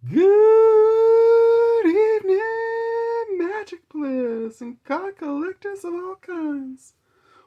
Good evening, magic players and card collectors of all kinds.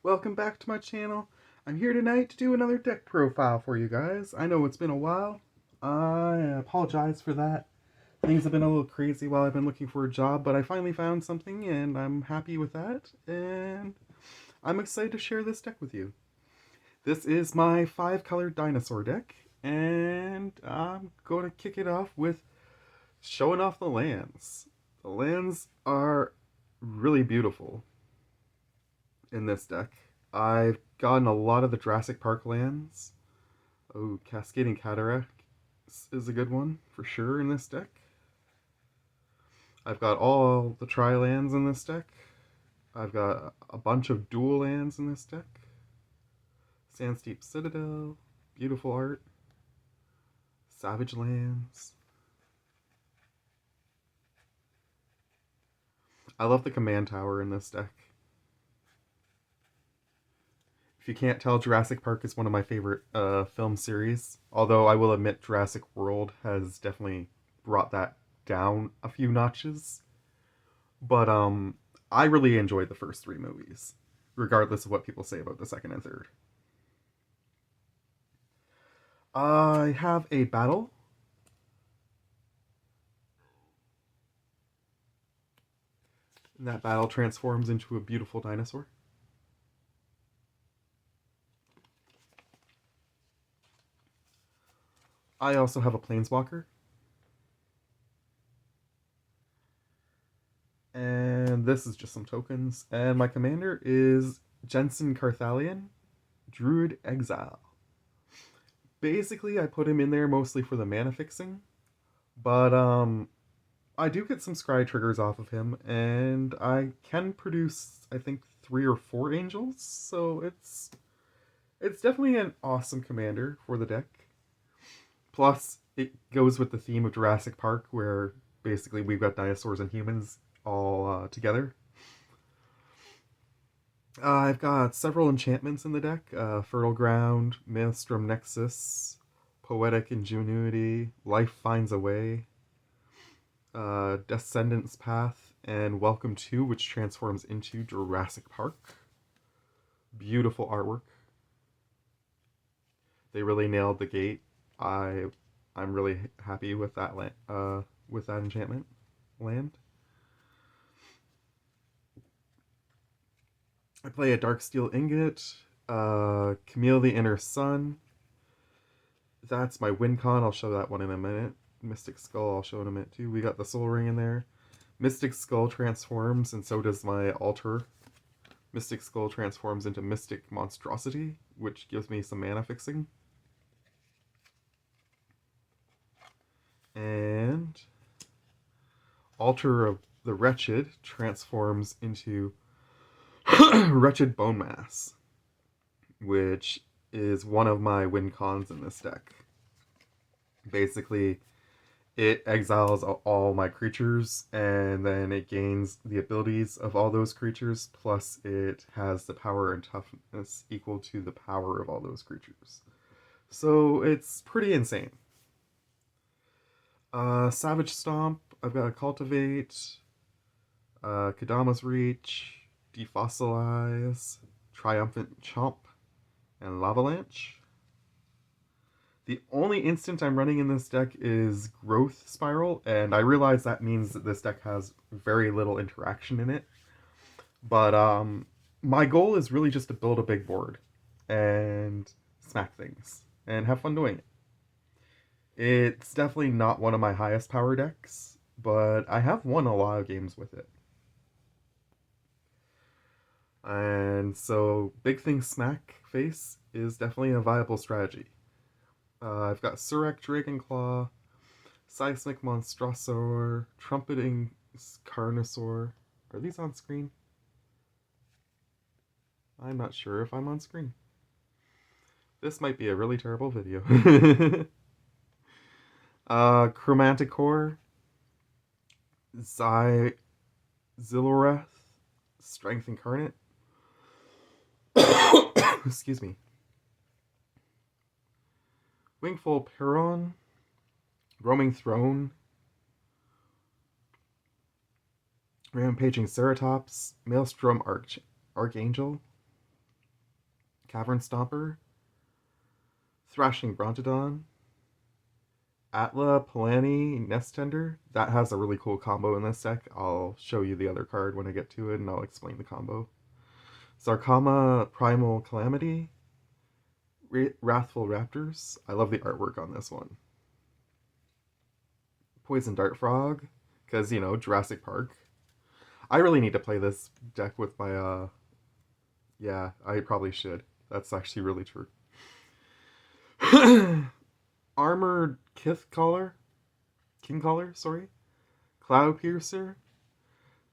Welcome back to my channel. I'm here tonight to do another deck profile for you guys. I know it's been a while. I apologize for that. Things have been a little crazy while I've been looking for a job, but I finally found something and I'm happy with that. And I'm excited to share this deck with you. This is my 5-color dinosaur deck, and I'm going to kick it off with showing off the lands. The lands are really beautiful in this deck. I've gotten a lot of the Jurassic Park lands. Oh, Cascading Cataract is a good one for sure in this deck. I've got all the tri-lands in this deck. I've got a bunch of dual lands in this deck. Sandsteep Citadel, beautiful art. Savage lands. I love the command tower in this deck. If you can't tell, Jurassic Park is one of my favorite film series. Although I will admit Jurassic World has definitely brought that down a few notches. But I really enjoyed the first 3 movies, regardless of what people say about the second and third. I have a battle. And that battle transforms into a beautiful dinosaur. I also have a planeswalker. And this is just some tokens. And my commander is Jensen Carthalion, Druid Exile. Basically, I put him in there mostly for the mana fixing. But I do get some scry triggers off of him, and I can produce, I think, 3 or 4 angels. So it's definitely an awesome commander for the deck. Plus, it goes with the theme of Jurassic Park, where basically we've got dinosaurs and humans all together. I've got several enchantments in the deck. Fertile Ground, Maelstrom Nexus, Poetic Ingenuity, Life Finds a Way, Descendant's Path, and Welcome to, which transforms into Jurassic Park. Beautiful artwork. They really nailed the gate. I'm really happy with that with that enchantment land. I play a Darksteel Ingot, Camille the Inner Sun. That's my win con. I'll show that one in a minute. Mystic Skull, I'll show in a minute too. We got the Soul Ring in there. Mystic Skull transforms, and so does my altar. Mystic Skull transforms into Mystic Monstrosity, which gives me some mana fixing. And Altar of the Wretched transforms into Wretched Bone Mass, which is one of my win cons in this deck. Basically, it exiles all my creatures, and then it gains the abilities of all those creatures, plus it has the power and toughness equal to the power of all those creatures. So it's pretty insane. Savage Stomp, I've got a Cultivate, Kadama's Reach, Defossilize, Triumphant Chomp, and Lavalanche. The only instant I'm running in this deck is Growth Spiral, and I realize that means that this deck has very little interaction in it. But my goal is really just to build a big board and smack things and have fun doing it. It's definitely not one of my highest power decks, but I have won a lot of games with it. And so Big Thing Smack Face is definitely a viable strategy. I've got Surek Dragonclaw, Seismic Monstrosaur, Trumpeting Carnosaur. Are these on screen? I'm not sure if I'm on screen. This might be a really terrible video. Chromanticore, Ziloreth, Strength Incarnate. Excuse me. Wingfold Peron, Roaming Throne, Rampaging Ceratops, Maelstrom Archangel, Cavern Stomper, Thrashing Brontodon, Atla Palani Nesttender. That has a really cool combo in this deck. I'll show you the other card when I get to it and I'll explain the combo. Zarkama Primal Calamity, Wrathful Raptors. I love the artwork on this one. Poison Dart Frog, because, you know, Jurassic Park. I really need to play this deck with my, yeah, I probably should. That's actually really true. Armored Kingcaller, sorry. Cloud Piercer,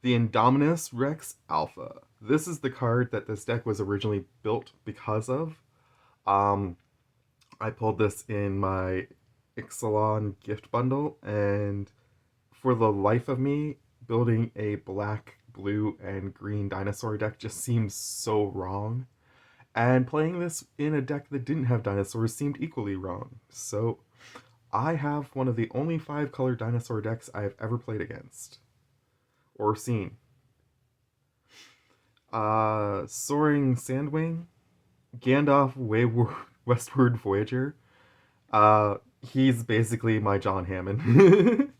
the Indominus Rex Alpha. This is the card that this deck was originally built because of. I pulled this in my Ixalan gift bundle, and for the life of me, building a black, blue, and green dinosaur deck just seems so wrong. And playing this in a deck that didn't have dinosaurs seemed equally wrong. So I have one of the only 5 color dinosaur decks I have ever played against. Or seen. Soaring Sandwing, Gandalf Wayward Westward Voyager. He's basically my John Hammond.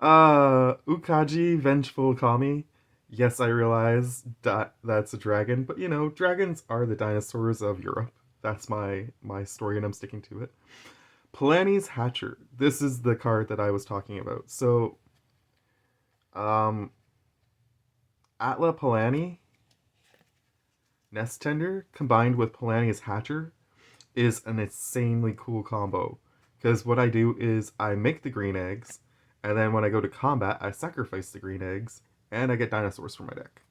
Ukaji Vengeful Kami. Yes, I realize that's a dragon, but you know, dragons are the dinosaurs of Europe. That's my story, and I'm sticking to it. Palani's Hatcher. This is the card that I was talking about. So, Atla Palani Nesttender combined with Palani's Hatcher is an insanely cool combo. Because what I do is I make the green eggs, and then when I go to combat, I sacrifice the green eggs, and I get dinosaurs for my deck.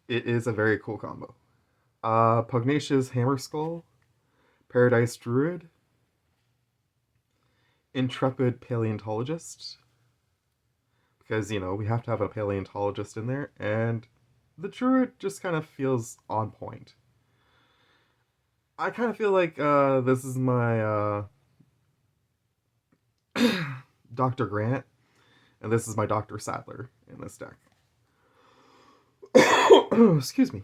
It is a very cool combo. Pugnacious Hammerskull, Paradise Druid, Intrepid Paleontologist, because, you know, we have to have a paleontologist in there, and the Druid just kind of feels on point. I kind of feel like this is my Dr. Grant, and this is my Dr. Sadler in this deck. Excuse me.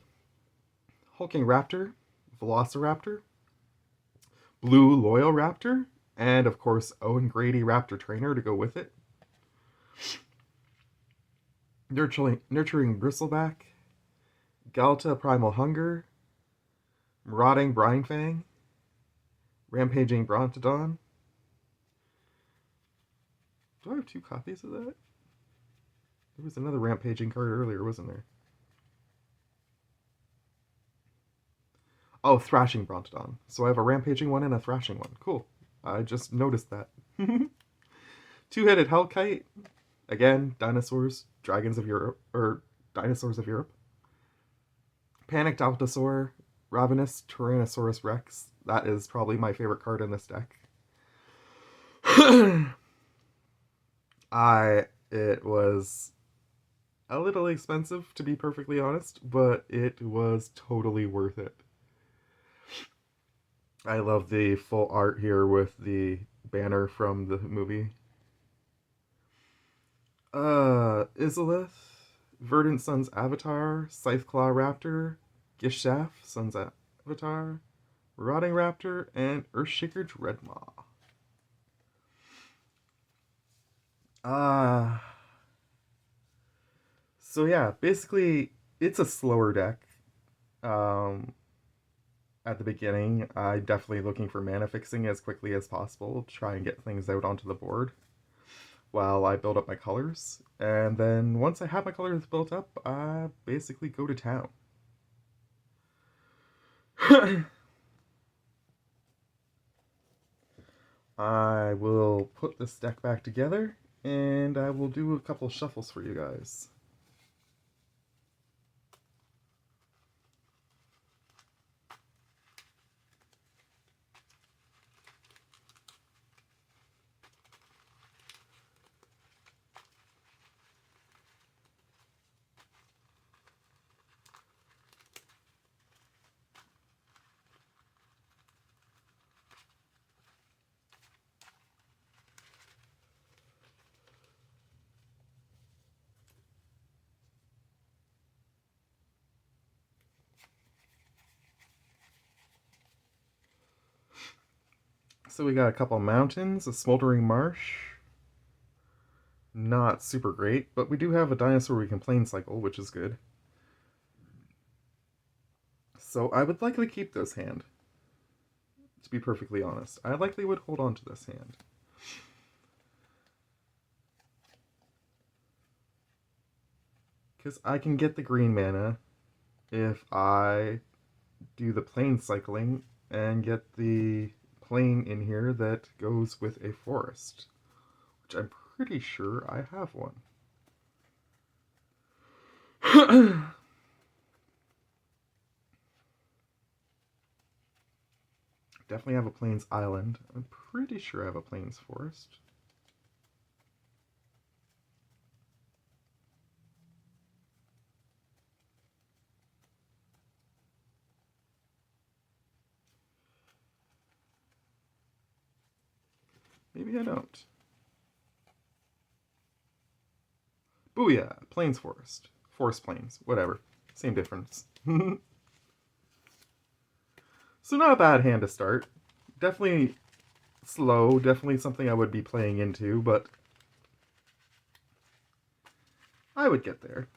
Hulking Raptor, Velociraptor, Blue Loyal Raptor, and of course Owen Grady Raptor Trainer to go with it. Nurturing Bristleback, Galta Primal Hunger, Marauding Brinefang, Rampaging Brontodon. Do I have 2 copies of that? There was another Rampaging card earlier, wasn't there? Oh, Thrashing Brontodon. So I have a Rampaging one and a Thrashing one. Cool. I just noticed that. 2-headed Hellkite. Again, dinosaurs, dragons of Europe, or dinosaurs of Europe. Panicked Altosaur, Ravenous Tyrannosaurus Rex. That is probably my favorite card in this deck. It was a little expensive, to be perfectly honest, but it was totally worth it. I love the full art here with the banner from the movie. Izalith, Verdant Sun's Avatar, Scytheclaw Raptor, Gishaf, Sun's Avatar, Marauding Raptor, and Earthshaker Dreadmaw. So yeah, basically, it's a slower deck. At the beginning, I'm definitely looking for mana fixing as quickly as possible to try and get things out onto the board while I build up my colors. And then once I have my colors built up, I basically go to town. I will put this deck back together, and I will do a couple shuffles for you guys. So we got a couple mountains, a smoldering marsh. Not super great, but we do have a dinosaur we can plane cycle, which is good. So I would likely keep this hand. To be perfectly honest, I likely would hold on to this hand. Because I can get the green mana if I do the plane cycling and get the plane in here that goes with a forest, which I'm pretty sure I have one. Definitely have a plains island. I'm pretty sure I have a plains forest. Maybe I don't. Booyah! Plains forest. Forest plains. Whatever. Same difference. So not a bad hand to start. Definitely slow. Definitely something I would be playing into, but I would get there.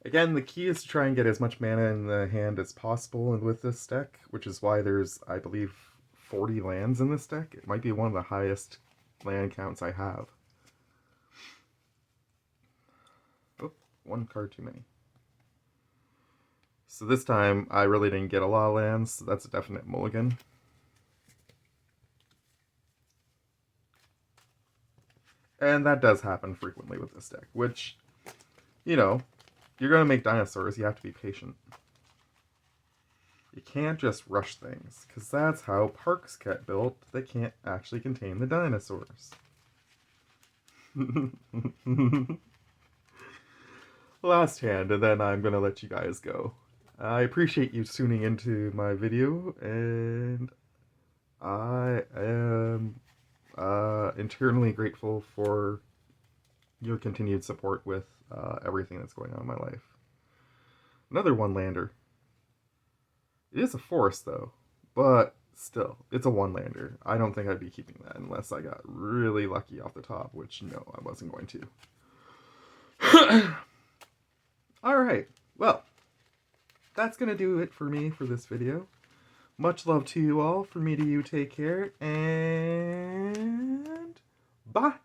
Again, the key is to try and get as much mana in the hand as possible with this deck, which is why there's, I believe, 40 lands in this deck. It might be one of the highest land counts I have. Oh, one card too many. So this time, I really didn't get a lot of lands, so that's a definite mulligan. And that does happen frequently with this deck, which, you know, you're going to make dinosaurs, you have to be patient. You can't just rush things, because that's how parks get built that can't actually contain the dinosaurs. Last hand, and then I'm going to let you guys go. I appreciate you tuning into my video, and I am internally grateful for your continued support with everything that's going on in my life. Another one-lander. It is a forest, though, but still, it's a one-lander. I don't think I'd be keeping that unless I got really lucky off the top, which, no, I wasn't going to. Alright, well, that's going to do it for me for this video. Much love to you all. From me to you, take care, and bye!